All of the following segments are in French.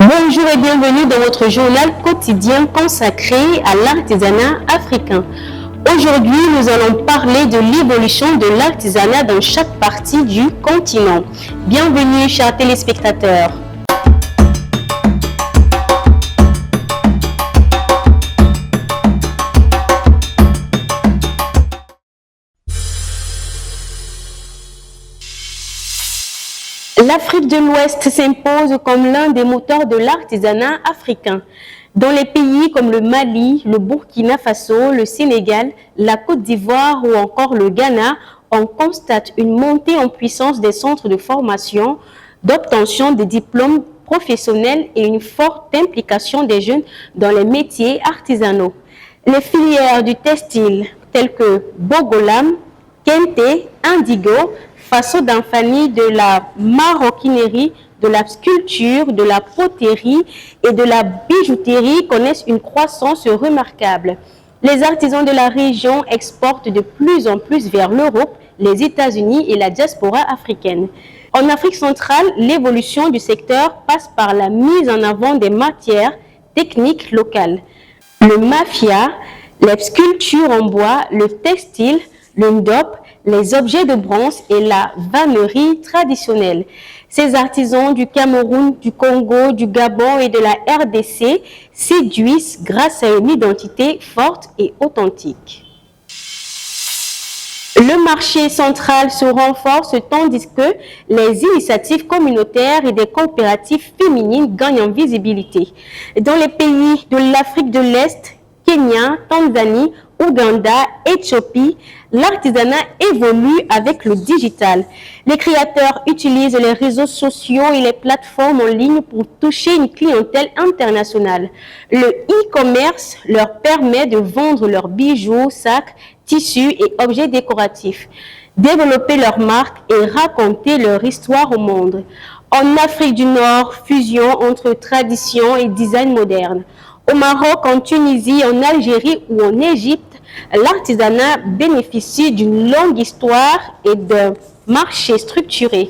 Bonjour et bienvenue dans votre journal quotidien consacré à l'artisanat africain. Aujourd'hui, nous allons parler de l'évolution de l'artisanat dans chaque partie du continent. Bienvenue, chers téléspectateurs. L'Afrique de l'Ouest s'impose comme l'un des moteurs de l'artisanat africain. Dans les pays comme le Mali, le Burkina Faso, le Sénégal, la Côte d'Ivoire ou encore le Ghana, on constate une montée en puissance des centres de formation, d'obtention des diplômes professionnels et une forte implication des jeunes dans les métiers artisanaux. Les filières du textile telles que Bogolam, Kente, Indigo, Faso d'Anfani, de la maroquinerie, de la sculpture, de la poterie et de la bijouterie connaissent une croissance remarquable. Les artisans de la région exportent de plus en plus vers l'Europe, les États-Unis et la diaspora africaine. En Afrique centrale, l'évolution du secteur passe par la mise en avant des matières techniques locales. Le mafia, les sculptures en bois, le textile, le ndop, les objets de bronze et la vannerie traditionnelle. Ces artisans du Cameroun, du Congo, du Gabon et de la RDC séduisent grâce à une identité forte et authentique. Le marché central se renforce tandis que les initiatives communautaires et des coopératives féminines gagnent en visibilité. Dans les pays de l'Afrique de l'Est, Kenya, Tanzanie, Ouganda, Éthiopie, l'artisanat évolue avec le digital. Les créateurs utilisent les réseaux sociaux et les plateformes en ligne pour toucher une clientèle internationale. Le e-commerce leur permet de vendre leurs bijoux, sacs, tissus et objets décoratifs, développer leur marque et raconter leur histoire au monde. En Afrique du Nord, fusion entre tradition et design moderne. Au Maroc, en Tunisie, en Algérie ou en Égypte, l'artisanat bénéficie d'une longue histoire et d'un marché structuré.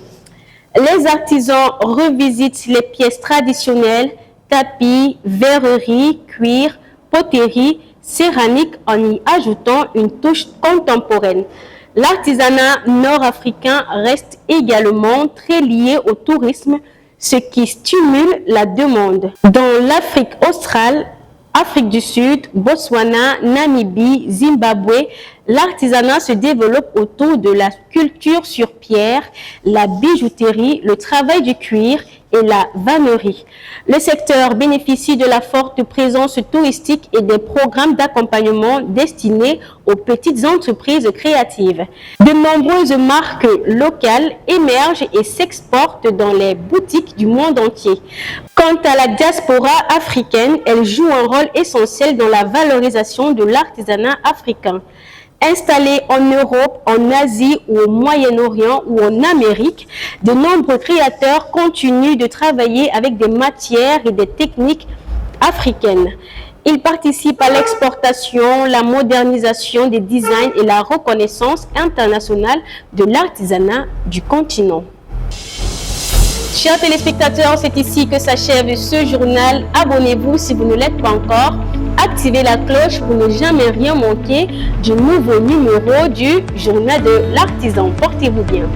Les artisans revisitent les pièces traditionnelles, tapis, verrerie, cuir, poterie, céramique en y ajoutant une touche contemporaine. L'artisanat nord-africain reste également très lié au tourisme, ce qui stimule la demande. Dans l'Afrique australe, Afrique du Sud, Botswana, Namibie, Zimbabwe, l'artisanat se développe autour de la sculpture sur pierre, la bijouterie, le travail du cuir et la vannerie. Le secteur bénéficie de la forte présence touristique et des programmes d'accompagnement destinés aux petites entreprises créatives. De nombreuses marques locales émergent et s'exportent dans les boutiques du monde entier. Quant à la diaspora africaine, elle joue un rôle essentiel dans la valorisation de l'artisanat africain. Installés en Europe, en Asie ou au Moyen-Orient ou en Amérique, de nombreux créateurs continuent de travailler avec des matières et des techniques africaines. Ils participent à l'exportation, la modernisation des designs et la reconnaissance internationale de l'artisanat du continent. Chers téléspectateurs, c'est ici que s'achève ce journal. Abonnez-vous si vous ne l'êtes pas encore. Activez la cloche pour ne jamais rien manquer du nouveau numéro du Journal de l'artisan. Portez-vous bien.